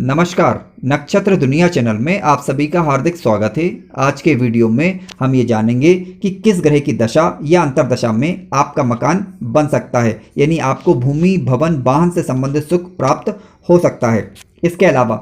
नमस्कार, नक्षत्र दुनिया चैनल में आप सभी का हार्दिक स्वागत है। आज के वीडियो में हम ये जानेंगे कि किस ग्रह की दशा या अंतर्दशा में आपका मकान बन सकता है, यानी आपको भूमि, भवन, वाहन से संबंधित सुख प्राप्त हो सकता है। इसके अलावा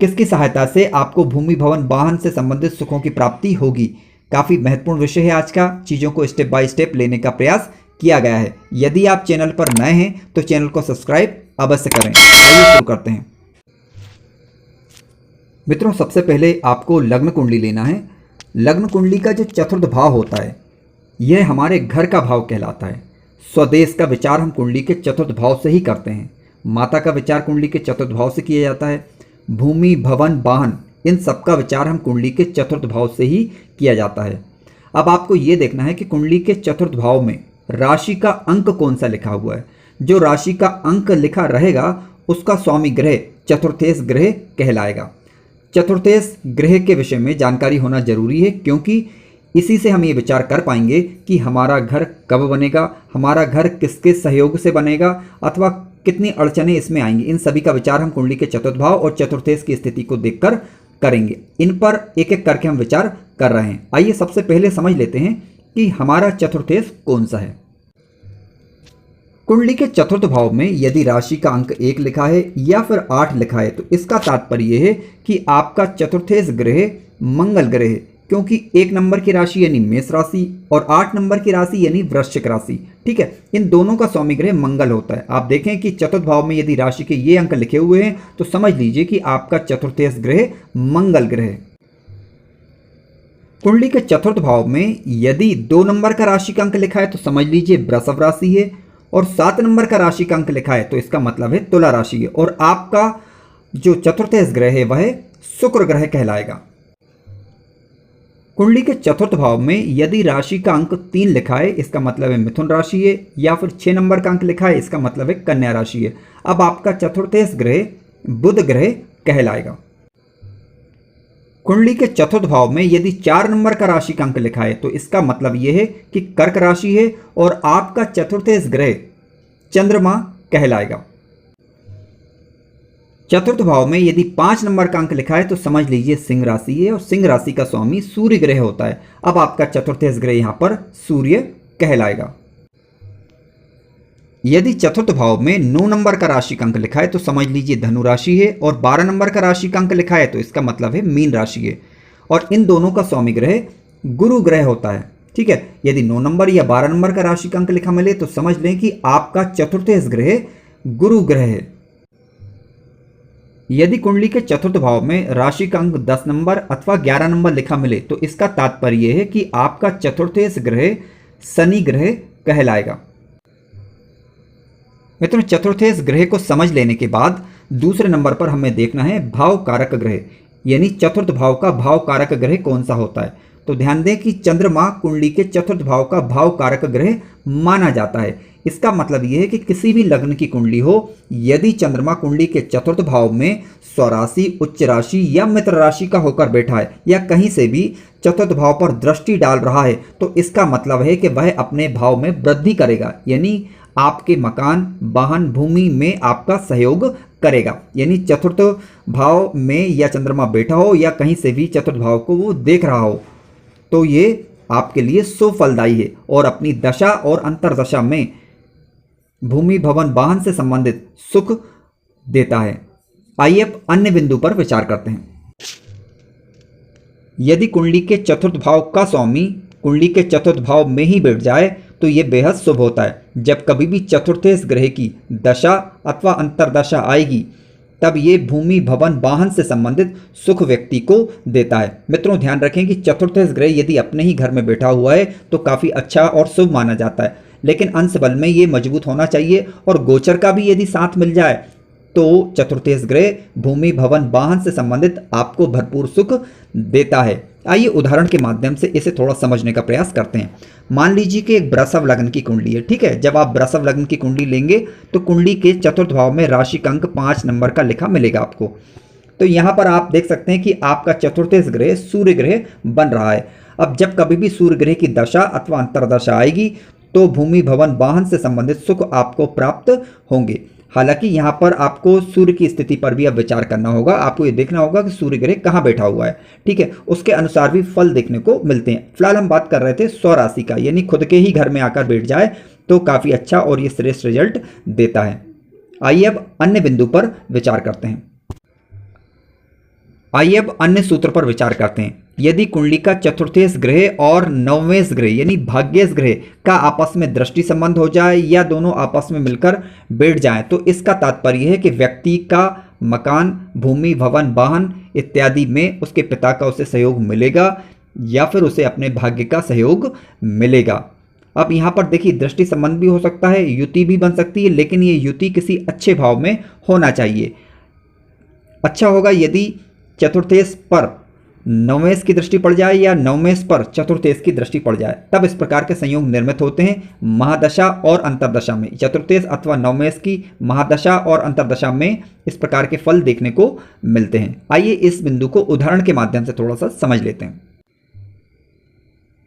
किसकी सहायता से आपको भूमि, भवन, वाहन से संबंधित सुखों की प्राप्ति होगी। काफ़ी महत्वपूर्ण विषय है आज का। चीज़ों को स्टेप बाय स्टेप लेने का प्रयास किया गया है। यदि आप चैनल पर नए हैं तो चैनल को सब्सक्राइब अवश्य करें। आइए शुरू करते हैं। मित्रों, सबसे पहले आपको लग्न कुंडली लेना है। लग्न कुंडली का जो चतुर्थ भाव होता है यह हमारे घर का भाव कहलाता है। स्वदेश का विचार हम कुंडली के चतुर्थ भाव से ही करते हैं। माता का विचार कुंडली के चतुर्थ भाव से किया जाता है। भूमि, भवन, वाहन, इन सब का विचार हम कुंडली के चतुर्थ भाव से ही किया जाता है। अब आपको ये देखना है कि कुंडली के चतुर्थ भाव में राशि का अंक कौन सा लिखा हुआ है। जो राशि का अंक लिखा रहेगा उसका स्वामी ग्रह चतुर्थेश ग्रह कहलाएगा। चतुर्थेश ग्रह के विषय में जानकारी होना जरूरी है, क्योंकि इसी से हम ये विचार कर पाएंगे कि हमारा घर कब बनेगा, हमारा घर किसके सहयोग से बनेगा अथवा कितनी अड़चनें इसमें आएंगी। इन सभी का विचार हम कुंडली के चतुर्थ भाव और चतुर्थेश की स्थिति को देखकर करेंगे। इन पर एक एक करके हम विचार कर रहे हैं। आइए सबसे पहले समझ लेते हैं कि हमारा चतुर्थेश कौन सा है। कुंडली के चतुर्थ भाव में यदि राशि का अंक 1 लिखा है या फिर 8 लिखा है तो इसका तात्पर्य यह है कि आपका चतुर्थेश ग्रह मंगल ग्रह है, क्योंकि 1 नंबर की राशि यानी मेष राशि और 8 नंबर की राशि यानी वृश्चिक राशि। ठीक है, इन दोनों का स्वामी ग्रह मंगल होता है। आप देखें कि चतुर्थ भाव में यदि राशि के ये अंक लिखे हुए हैं तो समझ लीजिए कि आपका चतुर्थेश ग्रह मंगल ग्रह है। कुंडली के चतुर्थ भाव में यदि 2 नंबर का राशि का अंक लिखा है तो समझ लीजिए वृषभ राशि है, और 7 नंबर का राशि का अंक लिखा है तो इसका मतलब है तुला राशि है, और आपका जो चतुर्थेश ग्रह है वह शुक्र ग्रह कहलाएगा। कुंडली के चतुर्थ भाव में यदि राशि का अंक 3 लिखा है इसका मतलब है मिथुन राशि है, या फिर 6 नंबर का अंक लिखा है इसका मतलब है कन्या राशि है। अब आपका चतुर्थेश ग्रह बुध ग्रह कहलाएगा। कुंडली के चतुर्थ भाव में यदि 4 नंबर का राशि का अंक लिखा है तो इसका मतलब यह है कि कर्क राशि है, और आपका चतुर्थेश ग्रह चंद्रमा कहलाएगा। चतुर्थ भाव में यदि 5 नंबर का अंक लिखा है तो समझ लीजिए सिंह राशि है, और सिंह राशि का स्वामी सूर्य ग्रह होता है। अब आपका चतुर्थेश ग्रह यहां पर सूर्य कहलाएगा। यदि चतुर्थ भाव में 9 नंबर का राशि का अंक लिखा है तो समझ लीजिए धनु राशि है, और 12 नंबर का राशि का अंक लिखा है तो इसका मतलब है मीन राशि है, और इन दोनों का स्वामी ग्रह गुरु ग्रह होता है। ठीक है, यदि 9 नंबर या 12 नंबर का राशि का अंक लिखा मिले तो समझ लें कि आपका चतुर्थेश ग्रह गुरु ग्रह है। यदि कुंडली के चतुर्थ भाव में राशि का अंक 10 नंबर अथवा 11 नंबर लिखा मिले तो इसका तात्पर्य है कि आपका चतुर्थेश ग्रह शनि ग्रह कहलाएगा। मित्रों, चतुर्थेश ग्रह को समझ लेने के बाद दूसरे नंबर पर हमें देखना है भाव कारक ग्रह, यानी चतुर्थ भाव का भाव कारक ग्रह कौन सा होता है। तो ध्यान दें कि चंद्रमा कुंडली के चतुर्थ भाव का भाव कारक ग्रह माना जाता है। इसका मतलब यह है कि किसी भी लग्न की कुंडली हो, यदि चंद्रमा कुंडली के चतुर्थ भाव में स्वराशि, उच्च राशि या मित्र राशि का होकर बैठा है, या कहीं से भी चतुर्थ भाव पर दृष्टि डाल रहा है, तो इसका मतलब है कि वह अपने भाव में वृद्धि करेगा, यानी आपके मकान, वाहन, भूमि में आपका सहयोग करेगा। यानी चतुर्थ भाव में या चंद्रमा बैठा हो या कहीं से भी चतुर्थ भाव को वो देख रहा हो तो ये आपके लिए शुभ फलदायी है, और अपनी दशा और अंतर्दशा में भूमि, भवन, वाहन से संबंधित सुख देता है। आइए अब अन्य बिंदु पर विचार करते हैं। यदि कुंडली के चतुर्थ भाव का स्वामी कुंडली के चतुर्थ भाव में ही बैठ जाए तो यह बेहद शुभ होता है। जब कभी भी चतुर्थेश ग्रह की दशा अथवा अंतर्दशा आएगी तब ये भूमि, भवन, वाहन से संबंधित सुख व्यक्ति को देता है। मित्रों, ध्यान रखें कि चतुर्थेश ग्रह यदि अपने ही घर में बैठा हुआ है तो काफ़ी अच्छा और शुभ माना जाता है, लेकिन अंश बल में ये मजबूत होना चाहिए, और गोचर का भी यदि साथ मिल जाए तो चतुर्थेश ग्रह भूमि, भवन, वाहन से संबंधित आपको भरपूर सुख देता है। आइए उदाहरण के माध्यम से इसे थोड़ा समझने का प्रयास करते हैं। मान लीजिए कि एक वृषभ लग्न की कुंडली है। ठीक है, जब आप वृषभ लग्न की कुंडली लेंगे तो कुंडली के चतुर्थ भाव में राशि का अंक 5 नंबर का लिखा मिलेगा आपको। तो यहाँ पर आप देख सकते हैं कि आपका चतुर्थेश ग्रह सूर्य ग्रह बन रहा है। अब जब कभी भी सूर्य ग्रह की दशा अथवा अंतर्दशा आएगी तो भूमि, भवन, वाहन से संबंधित सुख आपको प्राप्त होंगे। हालांकि यहाँ पर आपको सूर्य की स्थिति पर भी अब विचार करना होगा। आपको ये देखना होगा कि सूर्य ग्रह कहाँ बैठा हुआ है, ठीक है, उसके अनुसार भी फल देखने को मिलते हैं। फिलहाल हम बात कर रहे थे स्वराशि का, यानी खुद के ही घर में आकर बैठ जाए तो काफ़ी अच्छा और ये श्रेष्ठ रिजल्ट देता है। आइए अब अन्य बिंदु पर विचार करते हैं। आइए अब अन्य सूत्र पर विचार करते हैं। यदि कुंडली का चतुर्थेश ग्रह और नवमेश ग्रह यानी भाग्येश ग्रह का आपस में दृष्टि संबंध हो जाए या दोनों आपस में मिलकर बैठ जाएं, तो इसका तात्पर्य है कि व्यक्ति का मकान, भूमि, भवन, वाहन इत्यादि में उसके पिता का उसे सहयोग मिलेगा या फिर उसे अपने भाग्य का सहयोग मिलेगा। अब यहाँ पर देखिए, दृष्टि संबंध भी हो सकता है, युति भी बन सकती है, लेकिन ये युति किसी अच्छे भाव में होना चाहिए। अच्छा होगा यदि चतुर्थेश पर नवमेश की दृष्टि पड़ जाए या नवमेश पर चतुर्थेश की दृष्टि पड़ जाए, तब इस प्रकार के संयोग निर्मित होते हैं। महादशा और अंतरदशा में चतुर्थेश अथवा नवमेश की महादशा और अंतरदशा में इस प्रकार के फल देखने को मिलते हैं। आइए इस बिंदु को उदाहरण के माध्यम से थोड़ा सा समझ लेते हैं।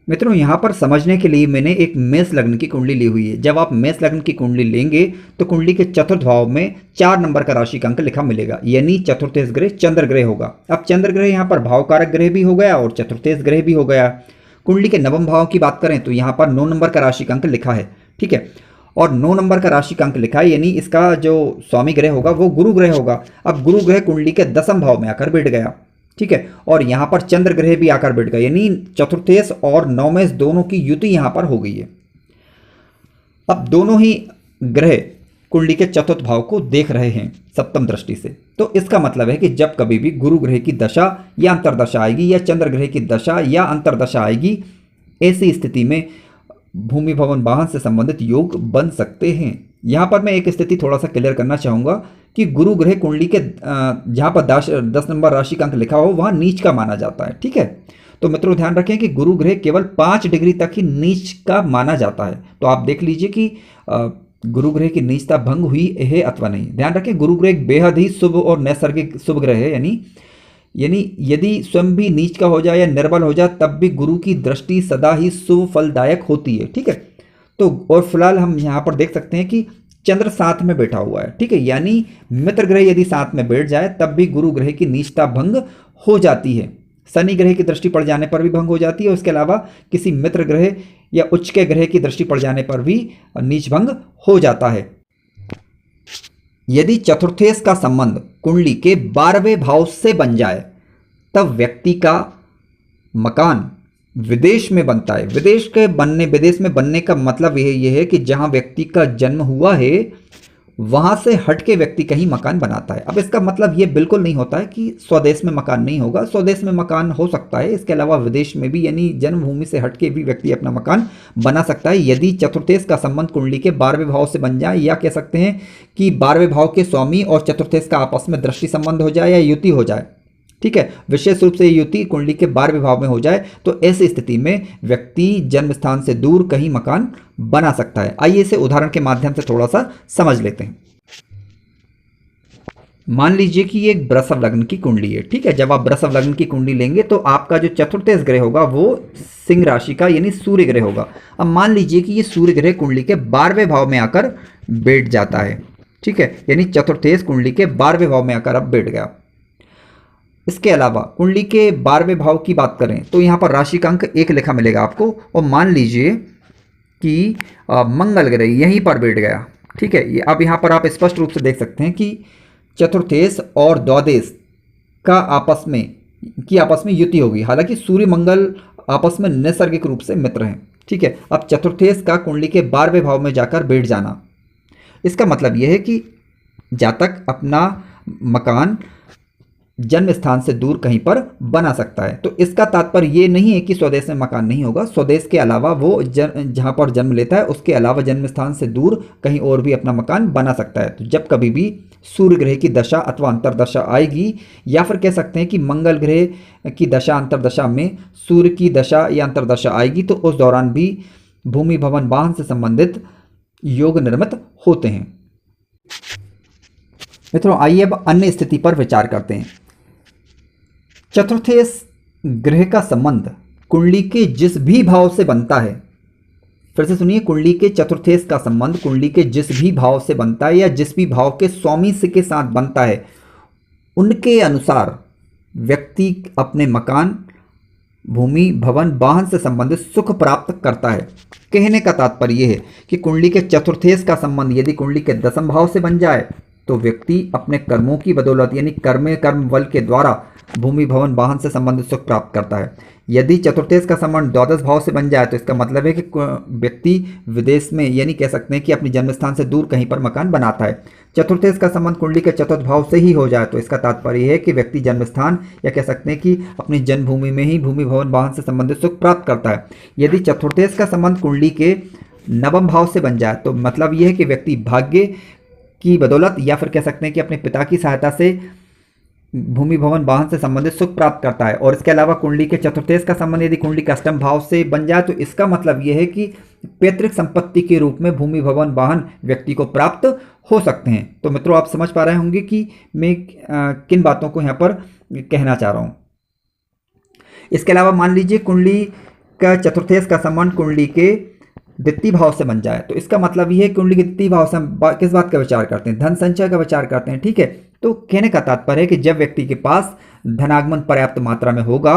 मित्रों, यहाँ पर समझने के लिए मैंने एक मेष लग्न की कुंडली ली हुई है। जब आप मेष लग्न की कुंडली लेंगे तो कुंडली के चतुर्थ भाव में 4 नंबर का राशि का अंक लिखा मिलेगा, यानी चतुर्थेश ग्रह चंद्र ग्रह होगा। अब चंद्र ग्रह यहाँ पर भाव कारक ग्रह भी हो गया और चतुर्थेश ग्रह भी हो गया। कुंडली के नवम भाव की बात करें तो यहाँ पर 9 नंबर का राशि का अंक लिखा है, ठीक है, और 9 नंबर का राशि का अंक लिखा है, यानी इसका जो स्वामी ग्रह होगा वो गुरु ग्रह होगा। अब गुरु ग्रह कुंडली के 10वें भाव में आकर बैठ गया, ठीक है, और यहाँ पर चंद्र ग्रह भी आकर बैठ गया, यानी चतुर्थेश और नवमेश दोनों की युति यहाँ पर हो गई है। अब दोनों ही ग्रह कुंडली के चतुर्थ भाव को देख रहे हैं सप्तम दृष्टि से, तो इसका मतलब है कि जब कभी भी गुरु ग्रह की दशा या अंतरदशा आएगी या चंद्र ग्रह की दशा या अंतरदशा आएगी, ऐसी स्थिति में भूमि, भवन, वाहन से संबंधित योग बन सकते हैं। यहाँ पर मैं एक स्थिति थोड़ा सा क्लियर करना चाहूँगा कि गुरु ग्रह कुंडली के जहाँ पर 10 नंबर राशि का अंक लिखा हो वहाँ नीच का माना जाता है, ठीक है। तो मित्रों ध्यान रखें कि गुरु ग्रह केवल 5 डिग्री तक ही नीच का माना जाता है। तो आप देख लीजिए कि गुरु ग्रह की नीचता भंग हुई है अथवा नहीं। ध्यान रखें, गुरु ग्रह एक बेहद ही शुभ और नैसर्गिक शुभ ग्रह है, यानी यदि स्वयं भी नीच का हो जाए या निर्बल हो जाए तब भी गुरु की दृष्टि सदा ही शुभ फलदायक होती है, ठीक है। तो और फिलहाल हम यहाँ पर देख सकते हैं कि चंद्र साथ में बैठा हुआ है, ठीक है, यानी मित्र ग्रह यदि साथ में बैठ जाए तब भी गुरु ग्रह की नीचता भंग हो जाती है। शनि ग्रह की दृष्टि पड़ जाने पर भी भंग हो जाती है। उसके अलावा किसी मित्र ग्रह या उच्च के ग्रह की दृष्टि पड़ जाने पर भी नीच भंग हो जाता है। यदि चतुर्थेश का संबंध कुंडली के 12वें भाव से बन जाए तब व्यक्ति का मकान विदेश में बनता है। विदेश में बनने का मतलब यह है कि जहां व्यक्ति का जन्म हुआ है वहां से हट के व्यक्ति कहीं मकान बनाता है। अब इसका मतलब ये बिल्कुल नहीं होता है कि स्वदेश में मकान नहीं होगा, स्वदेश में मकान हो सकता है, इसके अलावा विदेश में भी, यानी जन्मभूमि से हट के भी व्यक्ति अपना मकान बना सकता है यदि चतुर्थेश का संबंध कुंडली के 12वें भाव से बन जाए, या कह सकते हैं कि 12वें भाव के स्वामी और चतुर्थेश का आपस में दृष्टि संबंध हो जाए या युति हो जाए, ठीक है, विशेष रूप से युति कुंडली के 12वें भाव में हो जाए तो ऐसी स्थिति में व्यक्ति जन्म स्थान से दूर कहीं मकान बना सकता है। आइए इसे उदाहरण के माध्यम से थोड़ा सा समझ लेते हैं। मान लीजिए कि ये एक वृषभ लग्न की कुंडली है, ठीक है। जब आप वृषभ लग्न की कुंडली लेंगे तो आपका जो चतुर्थेश ग्रह होगा वो सिंह राशि का यानी सूर्य ग्रह होगा। अब मान लीजिए कि ये सूर्य ग्रह कुंडली के 12वें भाव में आकर बैठ जाता है, ठीक है, यानी चतुर्थेश कुंडली के 12वें भाव में आकर अब बैठ गया। इसके अलावा कुंडली के 12वें भाव की बात करें तो यहाँ पर राशि का अंक 1 लिखा मिलेगा आपको, और मान लीजिए कि मंगल ग्रह यहीं पर बैठ गया, ठीक है। अब यहाँ पर आप स्पष्ट रूप से देख सकते हैं कि चतुर्थेश और द्वादश का आपस में युति होगी। हालांकि सूर्य मंगल आपस में नैसर्गिक रूप से मित्र हैं, ठीक है। अब चतुर्थेश का कुंडली के 12वें भाव में जाकर बैठ जाना, इसका मतलब यह है कि जातक अपना मकान जन्म स्थान से दूर कहीं पर बना सकता है। तो इसका तात्पर्य ये नहीं है कि स्वदेश में मकान नहीं होगा, स्वदेश के अलावा वो जहाँ पर जन्म लेता है उसके अलावा जन्म स्थान से दूर कहीं और भी अपना मकान बना सकता है। तो जब कभी भी सूर्य ग्रह की दशा अथवा अंतरदशा आएगी, या फिर कह सकते हैं कि मंगल ग्रह की दशा अंतरदशा में सूर्य की दशा या अंतरदशा आएगी, तो उस दौरान भी भूमि, भवन, वाहन से संबंधित योग निर्मित होते हैं। मित्रों आइए अब अन्य स्थिति पर विचार करते हैं। चतुर्थेश ग्रह का संबंध कुंडली के जिस भी भाव से बनता है फिर से सुनिए, कुंडली के चतुर्थेश का संबंध कुंडली के जिस भी भाव से बनता है या जिस भी भाव के स्वामी से के साथ बनता है, उनके अनुसार व्यक्ति अपने मकान, भूमि, भवन, वाहन से संबंधित सुख प्राप्त करता है। कहने का तात्पर्य यह है कि कुंडली के चतुर्थेश का संबंध यदि कुंडली के दसम भाव से बन जाए तो व्यक्ति अपने कर्मों की बदौलत यानी कर्म बल के द्वारा भूमि, भवन, वाहन से संबंधित सुख प्राप्त करता है। यदि चतुर्थेश का संबंध द्वादश भाव से बन जाए तो इसका मतलब है कि व्यक्ति विदेश में यानी कह सकते हैं कि अपने जन्म स्थान से दूर कहीं पर मकान बनाता है। चतुर्थेश का संबंध कुंडली के चतुर्थ भाव से ही हो जाए तो इसका तात्पर्य है कि व्यक्ति जन्म स्थान या कह सकते हैं कि अपनी जन्मभूमि में ही भूमि, भवन, वाहन से संबंधित सुख प्राप्त करता है। यदि चतुर्थेश का संबंध कुंडली के नवम भाव से बन जाए तो मतलब यह है कि व्यक्ति भाग्य की बदौलत या फिर कह सकते हैं कि अपने पिता की सहायता से भूमि, भवन, वाहन से संबंधित सुख प्राप्त करता है। और इसके अलावा कुंडली के चतुर्थेश का संबंध यदि कुंडली के अष्टम भाव से बन जाए तो इसका मतलब यह है कि पैतृक संपत्ति के रूप में भूमि, भवन, वाहन व्यक्ति को प्राप्त हो सकते हैं। तो मित्रों, आप समझ पा रहे होंगे कि मैं किन बातों को यहाँ पर कहना चाह रहा हूँ। इसके अलावा मान लीजिए कुंडली का चतुर्थेश का संबंध कुंडली के द्वितीय भाव से बन जाए तो इसका मतलब यह है कि कुंडली के द्वितीय भाव से हम किस बात का विचार करते हैं? धन संचय का विचार करते हैं। ठीक है, तो कहने का तात्पर्य है कि जब व्यक्ति के पास धनागमन पर्याप्त मात्रा में होगा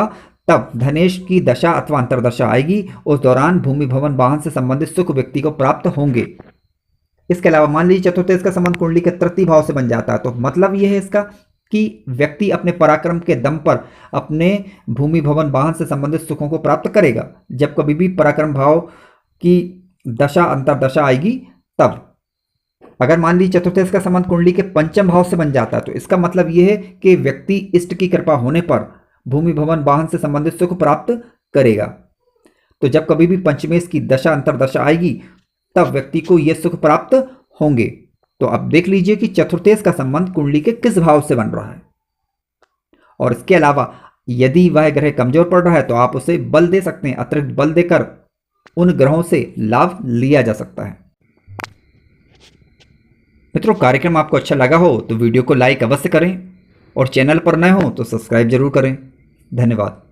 तब धनेश की दशा अथवा अंतरदशा आएगी, उस दौरान भूमि, भवन, वाहन से संबंधित सुख व्यक्ति को प्राप्त होंगे। इसके अलावा मान लीजिए चतुर्थेश का संबंध कुंडली के तृतीय भाव से बन जाता है तो मतलब यह है इसका कि व्यक्ति अपने पराक्रम के दम पर अपने भूमि, भवन, वाहन से संबंधित सुखों को प्राप्त करेगा। जब कभी भी पराक्रम भाव की दशा अंतरदशा आएगी तब। अगर मान लीजिए चतुर्थेश का संबंध कुंडली के पंचम भाव से बन जाता है तो इसका मतलब यह है कि व्यक्ति इष्ट की कृपा होने पर भूमि, भवन, वाहन से संबंधित सुख प्राप्त करेगा। तो जब कभी भी पंचमेश की दशा अंतरदशा आएगी तब व्यक्ति को यह सुख प्राप्त होंगे। तो अब देख लीजिए कि चतुर्थेश का संबंध कुंडली के किस भाव से बन रहा है। और इसके अलावा यदि वह ग्रह कमजोर पड़ रहा है तो आप उसे बल दे सकते हैं, अतिरिक्त बल देकर उन ग्रहों से लाभ लिया जा सकता है। मित्रों, कार्यक्रम आपको अच्छा लगा हो तो वीडियो को लाइक अवश्य करें और चैनल पर नए हो तो सब्सक्राइब जरूर करें। धन्यवाद।